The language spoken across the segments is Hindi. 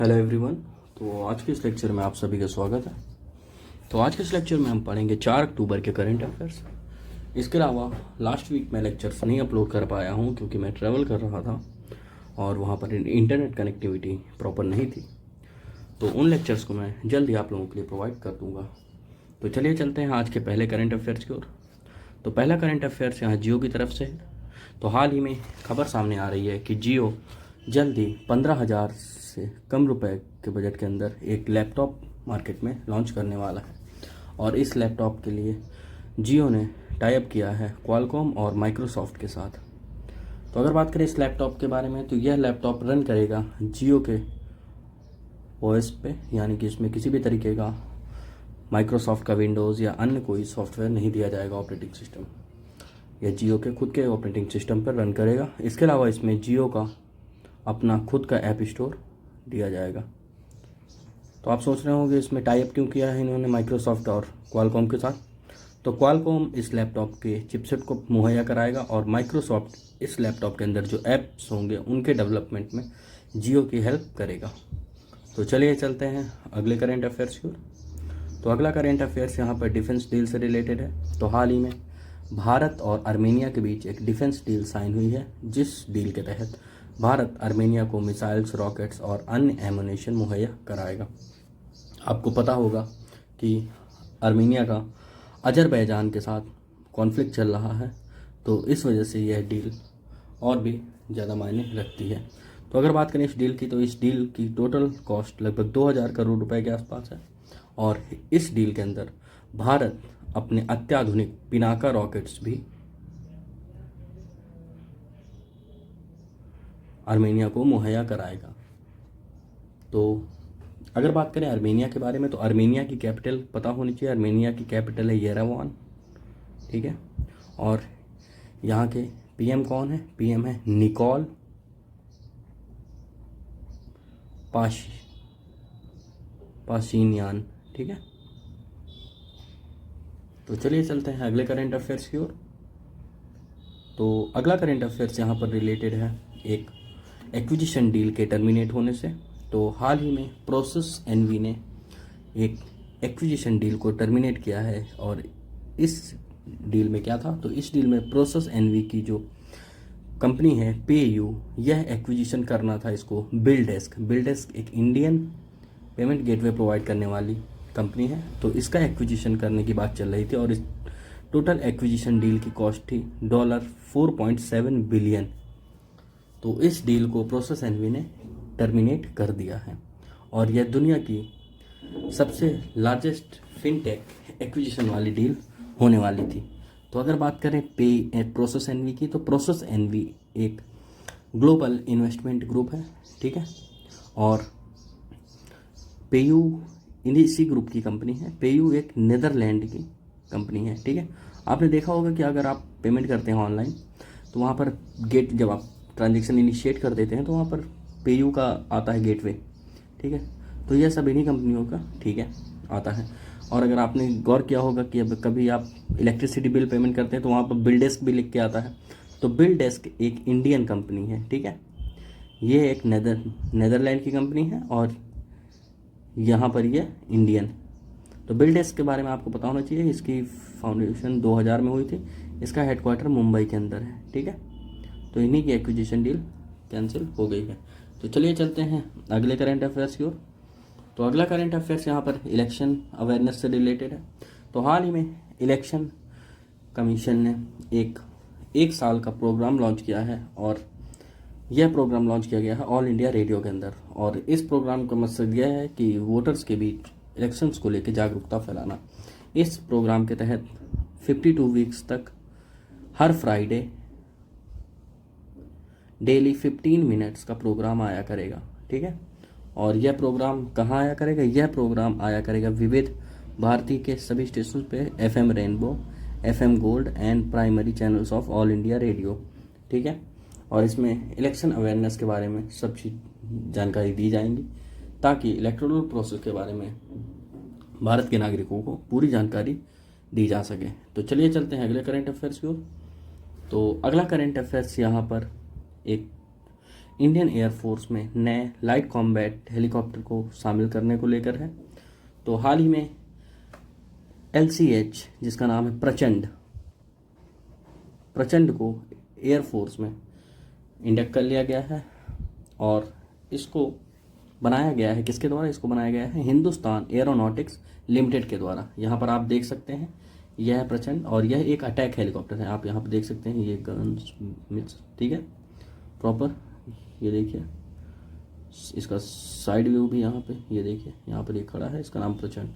Hello everyone. तो आज के इस लेक्चर में आप सभी का स्वागत है। तो आज के इस लेक्चर में हम पढ़ेंगे 4 अक्टूबर के करंट अफेयर्स। इसके अलावा लास्ट वीक मैं लेक्चर्स नहीं अपलोड कर पाया हूं क्योंकि मैं ट्रैवल कर रहा था और वहां पर इंटरनेट कनेक्टिविटी प्रॉपर नहीं थी। तो उन लेक्चर्स को मैं जल्दी आप लोगों के लिए प्रोवाइड कर दूँगा। तो चलिए चलते हैं आज के पहले करंट अफेयर्स की ओर। तो पहला करंट अफेयर्स यहाँ जियो की तरफ से है। तो हाल ही में खबर सामने आ रही है कि जियो जल्दी 15,000 से कम रुपए के बजट के अंदर एक लैपटॉप मार्केट में लॉन्च करने वाला है। और इस लैपटॉप के लिए जियो ने टाई अप किया है क्वालकॉम और माइक्रोसॉफ्ट के साथ। तो अगर बात करें इस लैपटॉप के बारे में तो यह लैपटॉप रन करेगा जियो के ओएस पे, यानी कि इसमें किसी भी तरीके का माइक्रोसॉफ्ट का विंडोज़ या अन्य कोई सॉफ्टवेयर नहीं दिया जाएगा ऑपरेटिंग सिस्टम। यह जियो के खुद के ऑपरेटिंग सिस्टम पर रन करेगा। इसके अलावा इसमें जियो का अपना खुद का ऐप स्टोर दिया जाएगा। तो आप सोच रहे होंगे इसमें टाई अप क्यों किया है इन्होंने माइक्रोसॉफ्ट और क्वालकॉम के साथ। तो क्वालकॉम इस लैपटॉप के चिपसेट को मुहैया कराएगा और माइक्रोसॉफ्ट इस लैपटॉप के अंदर जो ऐप्स होंगे उनके डेवलपमेंट में जियो की हेल्प करेगा। तो चलिए चलते हैं अगले करेंट अफेयर्स की ओर। तो अगला करेंट अफेयर्स यहाँ पर डिफेंस डील से रिलेटेड है। तो हाल ही में भारत और आर्मेनिया के बीच एक डिफेंस डील साइन हुई है, जिस डील के तहत भारत आर्मेनिया को मिसाइल्स, रॉकेट्स और अन्य एमुनेशन मुहैया कराएगा। आपको पता होगा कि आर्मेनिया का अजरबैजान के साथ कॉन्फ्लिक्ट चल रहा है, तो इस वजह से यह डील और भी ज़्यादा मायने रखती है। तो अगर बात करें इस डील की, तो इस डील की टोटल कॉस्ट लगभग 2,000 करोड़ रुपए के आसपास है। और इस डील के अंदर भारत अपने अत्याधुनिक पिनाका रॉकेट्स भी आर्मेनिया को मुहैया कराएगा। तो अगर बात करें आर्मेनिया के बारे में, तो आर्मेनिया की कैपिटल पता होनी चाहिए। आर्मेनिया की कैपिटल है येरेवान, ठीक है। और यहाँ के पीएम कौन है? पीएम है निकोल पाशिनियान, ठीक है। तो चलिए चलते हैं अगले करंट अफेयर्स की ओर। तो अगला करंट अफेयर्स यहाँ पर रिलेटेड है एक एक्विजिशन डील के टर्मिनेट होने से। तो हाल ही में प्रोसेस एनवी ने एक एक्विजिशन डील को टर्मिनेट किया है। और इस डील में क्या था? तो इस डील में प्रोसेस एनवी की जो कंपनी है पेयू, यह एक्विजिशन करना था इसको बिलडेस्क एक इंडियन पेमेंट गेटवे प्रोवाइड करने वाली कंपनी है। तो इसका एक्विजिशन करने की बात चल रही थी और इस टोटल एक्विजिशन डील की कॉस्ट थी $4.7 बिलियन। तो इस डील को प्रोसेस एनवी ने टर्मिनेट कर दिया है और यह दुनिया की सबसे लार्जेस्ट फिनटेक एक्विजिशन वाली डील होने वाली थी। तो अगर बात करें प्रोसेस एनवी की, तो प्रोसेस एनवी एक ग्लोबल इन्वेस्टमेंट ग्रुप है, ठीक है। और पेयू इसी ग्रुप की कंपनी है। पेयू एक नीदरलैंड की कंपनी है, ठीक है। आपने देखा होगा कि अगर आप पेमेंट करते हैं ऑनलाइन, तो वहाँ पर जब आप ट्रांजेक्शन इनिशिएट कर देते हैं तो वहाँ पर पेयू का आता है गेटवे, ठीक है। तो यह सब इन्हीं कंपनियों का, ठीक है, आता है। और अगर आपने गौर किया होगा कि अब कभी आप इलेक्ट्रिसिटी बिल पेमेंट करते हैं तो वहाँ पर बिल डेस्क भी लिख के आता है। तो बिल डेस्क एक इंडियन कंपनी है, ठीक है। ये एक नीदरलैंड की कंपनी है और यहाँ पर ये इंडियन। तो बिल डेस्क के बारे में आपको पता होना चाहिए। इसकी फाउंडेशन 2000 में हुई थी। इसका हेडक्वार्टर मुंबई के अंदर है, ठीक है। तो इन्हीं की एक्विजिशन डील कैंसिल हो गई है। तो चलिए चलते हैं अगले करंट अफेयर्स की ओर। तो अगला करंट अफेयर्स यहाँ पर इलेक्शन अवेयरनेस से रिलेटेड है। तो हाल ही में इलेक्शन कमीशन ने एक साल का प्रोग्राम लॉन्च किया है और यह प्रोग्राम लॉन्च किया गया है ऑल इंडिया रेडियो के अंदर। और इस प्रोग्राम का मकसद यह है कि वोटर्स के बीच इलेक्शंस को लेकर जागरूकता फैलाना। इस प्रोग्राम के तहत 52 वीक्स तक हर फ्राइडे डेली 15 मिनट्स का प्रोग्राम आया करेगा, ठीक है। और यह प्रोग्राम कहाँ आया करेगा? यह प्रोग्राम आया करेगा विविध भारती के सभी स्टेशन पे, FM rainbow, FM gold and primary channels of all India radio, ठीक है। और इसमें इलेक्शन अवेयरनेस के बारे में सब चीज जानकारी दी जाएंगी ताकि इलेक्टोरल प्रोसेस के बारे में भारत के नागरिकों को पूरी जानकारी दी जा सके। तो चलिए चलते हैं अगले करंट अफेयर्स की ओर। तो अगला करंट अफेयर्स यहाँ पर एक इंडियन एयरफोर्स में नए लाइट कॉम्बैट हेलीकॉप्टर को शामिल करने को लेकर है। तो हाल ही में LCH जिसका नाम है प्रचंड को एयरफोर्स में इंडक्ट कर लिया गया है और इसको बनाया गया है किसके द्वारा? इसको बनाया गया है हिंदुस्तान एरोनॉटिक्स लिमिटेड के द्वारा। यहाँ पर आप देख सकते हैं यह है प्रचंड और यह एक अटैक हेलीकॉप्टर है। आप यहाँ पर देख सकते हैं ये गन्स मिट्स, ठीक है, प्रॉपर। ये देखिए इसका साइड व्यू भी यहाँ पे, ये देखिए यहाँ पर ये खड़ा है, इसका नाम प्रचंड,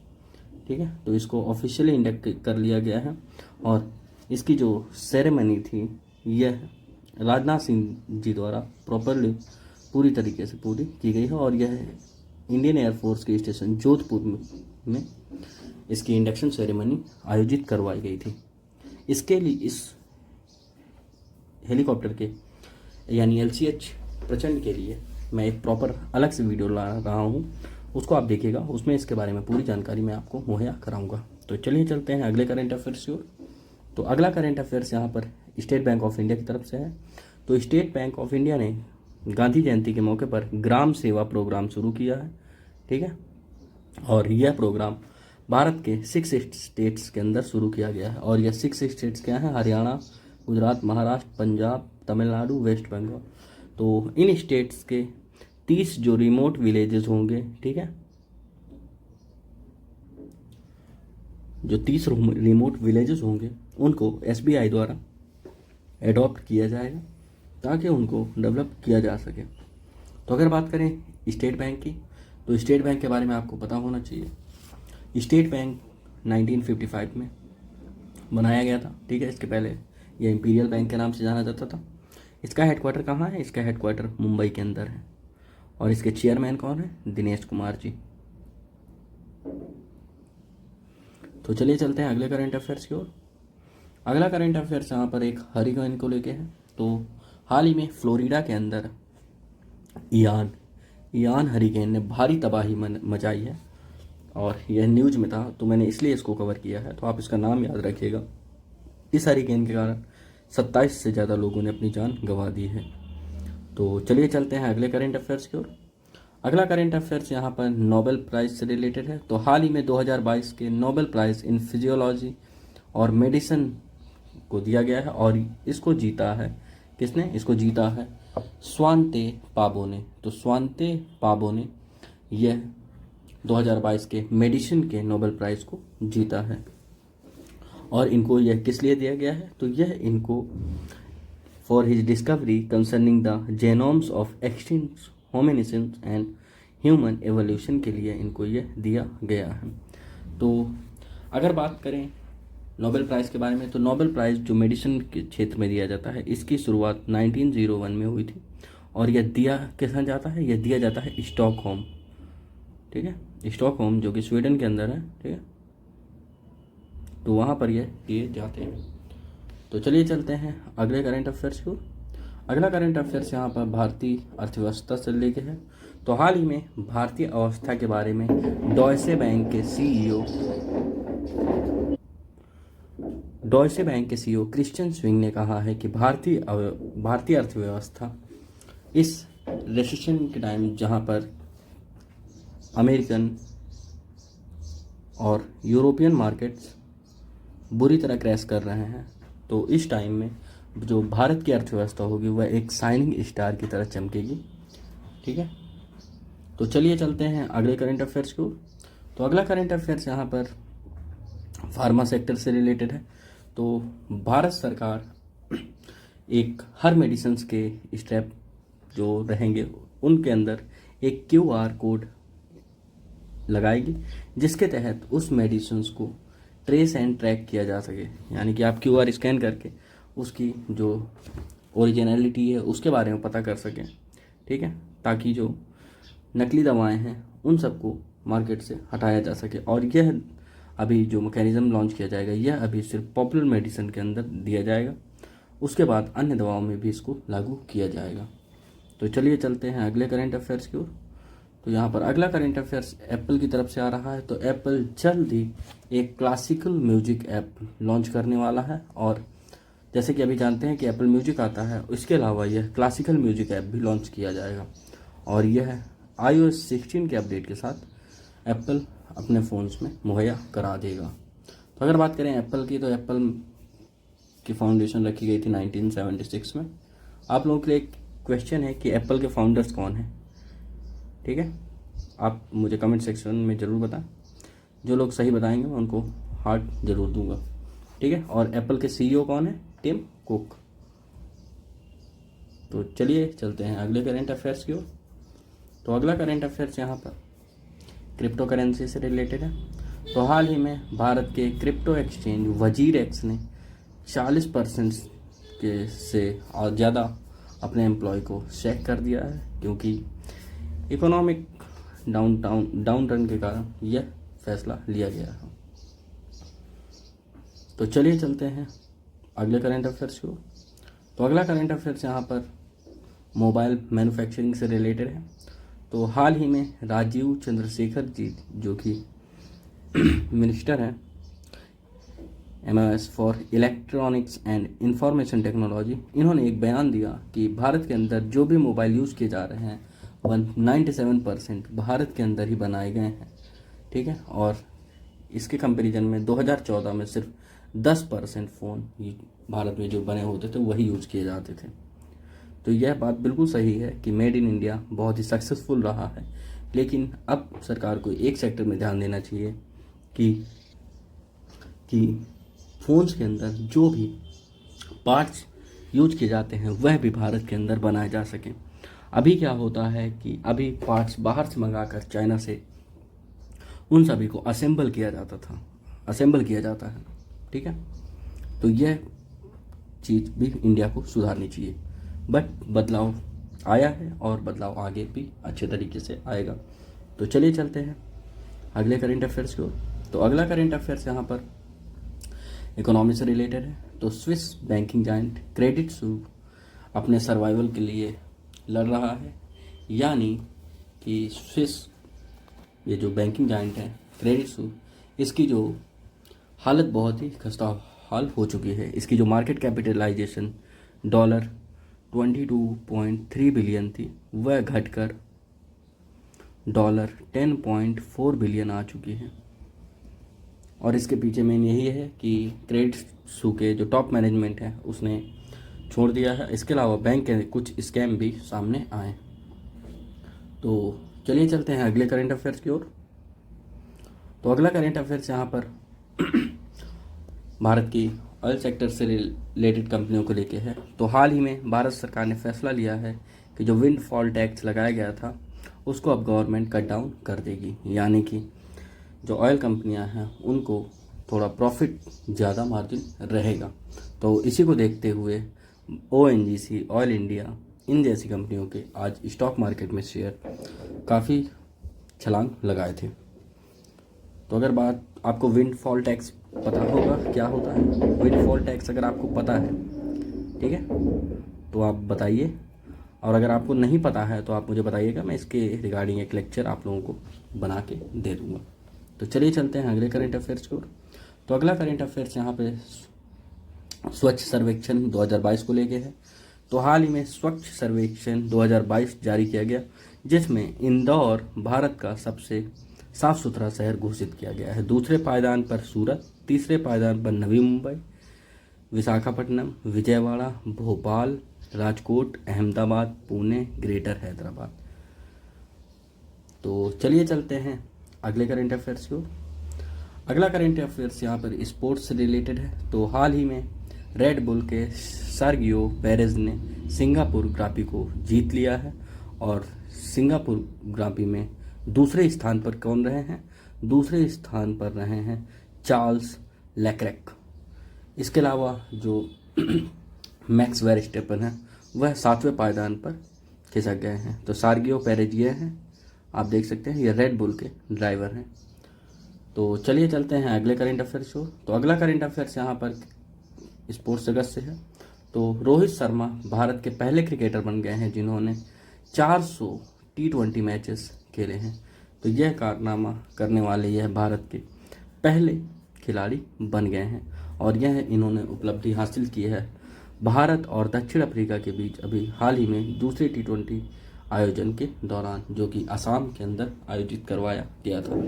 ठीक है। तो इसको ऑफिशियली इंडक्ट कर लिया गया है और इसकी जो सेरेमनी थी यह राजनाथ सिंह जी द्वारा प्रॉपरली पूरी तरीके से पूरी की गई है और यह इंडियन एयरफोर्स के स्टेशन जोधपुर में इसकी इंडक्शन सेरेमनी आयोजित करवाई गई थी। इसके लिए इस हेलीकॉप्टर के यानी LCH प्रचंड के लिए मैं एक प्रॉपर अलग से वीडियो ला रहा हूँ, उसको आप देखिएगा, उसमें इसके बारे में पूरी जानकारी मैं आपको मुहैया कराऊंगा। तो चलिए चलते हैं अगले करंट अफेयर्स की ओर। तो अगला करंट अफेयर्स यहाँ पर स्टेट बैंक ऑफ इंडिया की तरफ से है। तो स्टेट बैंक ऑफ इंडिया ने गांधी जयंती के मौके पर ग्राम सेवा प्रोग्राम शुरू किया है, ठीक है। और यह प्रोग्राम भारत के 6 स्टेट्स के अंदर शुरू किया गया है और यह 6 स्टेट्स क्या हैं? हरियाणा, गुजरात, महाराष्ट्र, पंजाब, तमिलनाडु, वेस्ट बंगाल। तो इन स्टेट्स के 30 जो रिमोट विलेजेस होंगे, ठीक है, जो 30 रिमोट विलेजेस होंगे उनको SBI द्वारा एडॉप्ट किया जाएगा ताकि उनको डेवलप किया जा सके। तो अगर बात करें स्टेट बैंक की, तो स्टेट बैंक के बारे में आपको पता होना चाहिए। स्टेट बैंक 1955 में बनाया गया था, ठीक है। इसके पहले यह इंपीरियल बैंक के नाम से जाना जाता था। इसका हेडक्वार्टर कहाँ है? इसका हेडक्वार्टर मुंबई के अंदर है और इसके चेयरमैन कौन है? दिनेश कुमार जी। तो चलिए चलते हैं अगले करंट अफेयर्स की ओर। अगला करंट अफेयर्स यहाँ पर एक हरिकेन को लेके है। तो हाल ही में फ्लोरिडा के अंदर इयान हरिकेन ने भारी तबाही मचाई है और यह न्यूज़ में था तो मैंने इसलिए इसको कवर किया है, तो आप इसका नाम याद रखिएगा। इस हरिकेन के कारण 27 से ज़्यादा लोगों ने अपनी जान गंवा दी है। तो चलिए चलते हैं अगले करंट अफेयर्स की ओर। अगला करंट अफेयर्स यहाँ पर नोबेल प्राइज़ से रिलेटेड है। तो हाल ही में 2022 के नोबेल प्राइज़ इन फिजियोलॉजी और मेडिसिन को दिया गया है और इसको जीता है किसने? इसको जीता है स्वांते पाबो ने। तो स्वांते पाबो ने यह 2022 के मेडिसिन के नोबेल प्राइज़ को जीता है और इनको यह किस लिए दिया गया है? तो यह इनको for his discovery concerning the genomes of extinct hominins and human evolution के लिए इनको यह दिया गया है। तो अगर बात करें नोबेल प्राइज़ के बारे में, तो नोबेल प्राइज़ जो मेडिसिन के क्षेत्र में दिया जाता है इसकी शुरुआत 1901 में हुई थी और यह दिया किसने जाता है? यह दिया जाता है स्टॉकहोम, ठीक है, स्टॉकहोम जो कि स्वीडन के अंदर है, ठीक है। तो वहाँ पर यह दिए जाते हैं। तो चलिए चलते हैं अगले करंट अफेयर्स को। अगला करंट अफेयर्स यहाँ पर भारतीय अर्थव्यवस्था से लेके है। तो हाल ही में भारतीय अवस्था के बारे में डॉयचे बैंक के CEO क्रिश्चियन स्विंग ने कहा है कि भारतीय अर्थव्यवस्था इस रिसेशन के टाइम जहां पर अमेरिकन और यूरोपियन मार्केट्स बुरी तरह क्रैश कर रहे हैं, तो इस टाइम में जो भारत की अर्थव्यवस्था होगी वह एक शाइनिंग स्टार की तरह चमकेगी, ठीक है। तो चलिए चलते हैं अगले करंट अफेयर्स को। तो अगला करंट अफेयर्स यहाँ पर फार्मा सेक्टर से रिलेटेड है। तो भारत सरकार एक हर मेडिसिन के स्टेप जो रहेंगे उनके अंदर एक QR कोड लगाएगी जिसके तहत उस मेडिसिन को ट्रेस एंड ट्रैक किया जा सके, यानी कि आप QR स्कैन करके उसकी जो ओरिजिनलिटी है उसके बारे में पता कर सकें, ठीक है, ताकि जो नकली दवाएं हैं उन सबको मार्केट से हटाया जा सके। और यह अभी जो मैकेनिज़्म लॉन्च किया जाएगा यह अभी सिर्फ पॉपुलर मेडिसिन के अंदर दिया जाएगा, उसके बाद अन्य दवाओं में भी इसको लागू किया जाएगा। तो चलिए चलते हैं अगले करंट अफेयर्स की ओर। तो यहाँ पर अगला करंट अफेयर्स एप्पल की तरफ से आ रहा है। तो एप्पल जल्द ही एक क्लासिकल म्यूजिक ऐप लॉन्च करने वाला है और जैसे कि अभी जानते हैं कि एप्पल म्यूजिक आता है, इसके अलावा यह क्लासिकल म्यूजिक ऐप भी लॉन्च किया जाएगा और यह iOS 16 के अपडेट के साथ एप्पल अपने फ़ोन्स में मुहैया करा देगा। तो अगर बात करें एप्पल की, तो एप्पल की फाउंडेशन रखी गई थी 1976 में। आप लोगों के लिए एक क्वेश्चन है कि एप्पल के फाउंडर्स कौन हैं, ठीक है? आप मुझे कमेंट सेक्शन में ज़रूर बताएं। जो लोग सही बताएंगे मैं उनको हार्ट ज़रूर दूंगा, ठीक है? और एप्पल के सीईओ कौन है? Tim Cook. तो चलिए चलते हैं अगले करेंट अफेयर्स की ओर। तो अगला करेंट अफेयर्स यहाँ पर क्रिप्टो करेंसी से रिलेटेड है। तो हाल ही में भारत के क्रिप्टो एक्सचेंज वजीर एक्स ने 40% के से और ज़्यादा अपने एम्प्लॉय को चेक कर दिया है, क्योंकि इकोनॉमिक डाउन टर्न के कारण यह फैसला लिया गया है। तो चलिए चलते हैं अगले करेंट अफेयर्स को। तो अगला करेंट अफेयर्स यहाँ पर मोबाइल मैन्युफैक्चरिंग से रिलेटेड है। तो हाल ही में राजीव चंद्रशेखर जी, जो कि मिनिस्टर हैं MOS for electronics and information technology, इन्होंने एक बयान दिया कि भारत के अंदर जो भी मोबाइल यूज़ किए जा रहे हैं 97% भारत के अंदर ही बनाए गए हैं, ठीक है? और इसके कंपैरिजन में 2014 में सिर्फ 10% फ़ोन भारत में जो बने होते थे वही यूज़ किए जाते थे। तो यह बात बिल्कुल सही है कि मेड इन इंडिया बहुत ही सक्सेसफुल रहा है, लेकिन अब सरकार को एक सेक्टर में ध्यान देना चाहिए कि फ़ोन्स के अंदर जो भी पार्ट्स यूज किए जाते हैं वह भी भारत के अंदर बनाए जा सकें। अभी क्या होता है कि अभी पार्ट्स बाहर से मंगाकर चाइना से उन सभी को असेंबल किया जाता है, ठीक है? तो यह चीज़ भी इंडिया को सुधारनी चाहिए। बट बदलाव आया है और बदलाव आगे भी अच्छे तरीके से आएगा। तो चलिए चलते हैं अगले करेंट अफेयर्स की ओर। तो अगला करेंट अफेयर्स यहाँ पर इकोनॉमी से रिलेटेड है। तो Swiss banking giant Credit Suisse अपने सर्वाइवल के लिए लड़ रहा है, यानी कि स्विस ये जो बैंकिंग जायंट है क्रेडिट सुइस, इसकी जो हालत बहुत ही खस्ता हाल हो चुकी है। इसकी जो मार्केट कैपिटलाइजेशन $22.3 बिलियन थी वह घटकर $10.4 बिलियन आ चुकी है। और इसके पीछे मेन यही है कि क्रेडिट सुइस के जो टॉप मैनेजमेंट है उसने छोड़ दिया है। इसके अलावा बैंक के कुछ स्कैम भी सामने आए। तो चलिए चलते हैं अगले करेंट अफेयर्स की ओर। तो अगला करेंट अफेयर्स यहाँ पर भारत की ऑयल सेक्टर से रिलेटेड कंपनियों को लेके है। तो हाल ही में भारत सरकार ने फैसला लिया है कि जो विंडफॉल टैक्स लगाया गया था उसको अब गवर्नमेंट कट डाउन कर देगी, यानी कि जो ऑयल कंपनियां हैं उनको थोड़ा प्रॉफिट ज़्यादा मार्जिन रहेगा। तो इसी को देखते हुए ONGC, ऑयल इंडिया, इन जैसी कंपनियों के आज स्टॉक मार्केट में शेयर काफ़ी छलांग लगाए थे। तो अगर बात आपको विंडफॉल टैक्स पता होगा क्या होता है, विंडफॉल टैक्स अगर आपको पता है, ठीक है, तो आप बताइए, और अगर आपको नहीं पता है तो आप मुझे बताइएगा, मैं इसके रिगार्डिंग एक लेक्चर आप लोगों को बना के दे दूँगा। तो चलिए चलते हैं अगले करेंट अफेयर्स की ओर। तो अगला करेंट अफेयर्स यहाँ पे स्वच्छ सर्वेक्षण 2022 को लेके है। तो हाल ही में स्वच्छ सर्वेक्षण 2022 जारी किया गया, जिसमें इंदौर भारत का सबसे साफ सुथरा शहर घोषित किया गया है। दूसरे पायदान पर सूरत, तीसरे पायदान पर नवी मुंबई, विशाखापट्टनम, विजयवाड़ा, भोपाल, राजकोट, अहमदाबाद, पुणे, ग्रेटर हैदराबाद। तो चलिए चलते हैं अगले करेंट अफेयर्स की ओर। अगला करेंट अफेयर्स यहाँ पर स्पोर्ट्स से रिलेटेड है। तो हाल ही में रेड बुल के सर्गियो पेरेज ने सिंगापुर ग्रांप्री को जीत लिया है, और सिंगापुर ग्रांप्री में दूसरे स्थान पर कौन रहे हैं? दूसरे स्थान पर रहे हैं चार्ल्स लेक्रेक। इसके अलावा जो मैक्स वेरस्टेपन है वह 7वें पायदान पर खिसक गए हैं। तो सर्गियो पेरेज ये हैं, आप देख सकते हैं, ये रेड बुल के ड्राइवर हैं। तो चलिए चलते हैं अगले करेंट अफेयर्स को। तो अगला करेंट अफेयर्स यहाँ पर स्पोर्ट्स जगत से है। तो रोहित शर्मा भारत के पहले क्रिकेटर बन गए हैं जिन्होंने 400 T20 मैचेस खेले हैं। तो यह कारनामा करने वाले यह भारत के पहले खिलाड़ी बन गए हैं, और यह इन्होंने उपलब्धि हासिल की है भारत और दक्षिण अफ्रीका के बीच अभी हाल ही में दूसरे T20 आयोजन के दौरान, जो कि असम के अंदर आयोजित करवाया गया था।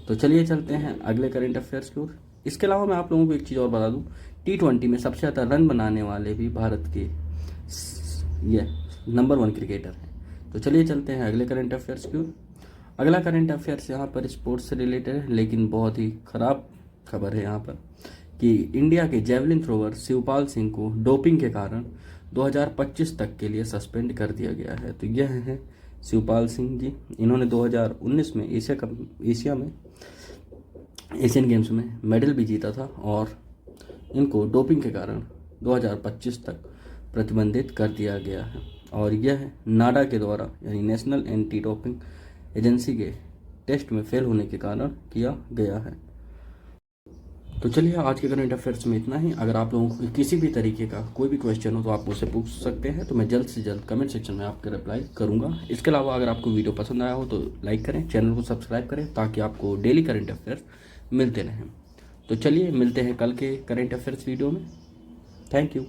तो चलिए चलते हैं अगले करंट अफेयर्स की ओर। इसके अलावा मैं आप लोगों को एक चीज़ और बता दूं, T20 में सबसे ज़्यादा रन बनाने वाले भी भारत के ये नंबर 1 क्रिकेटर हैं। तो चलिए चलते हैं अगले करंट अफेयर्स की ओर। अगला करंट अफेयर्स यहाँ पर स्पोर्ट्स से रिलेटेड है, लेकिन बहुत ही ख़राब खबर है यहाँ पर कि इंडिया के जेवलिन थ्रोवर शिवपाल सिंह को डोपिंग के कारण 2025 तक के लिए सस्पेंड कर दिया गया है। तो यह है शिवपाल सिंह जी। इन्होंने 2019 में एशियन गेम्स में मेडल भी जीता था और इनको डोपिंग के कारण 2025 तक प्रतिबंधित कर दिया गया है, और यह नाडा के द्वारा यानी नेशनल एंटी डोपिंग एजेंसी के टेस्ट में फेल होने के कारण किया गया है। तो चलिए आज के करंट अफेयर्स में इतना ही। अगर आप लोगों को किसी भी तरीके का कोई भी क्वेश्चन हो तो आप मुझसे पूछ सकते हैं, तो मैं जल्द से जल्द कमेंट सेक्शन में आपके रिप्लाई करूंगा। इसके अलावा अगर आपको वीडियो पसंद आया हो तो लाइक करें, चैनल को सब्सक्राइब करें, ताकि आपको डेली करंट अफेयर्स मिलते रहें। तो चलिए मिलते हैं कल के करंट अफेयर्स वीडियो में। Thank you.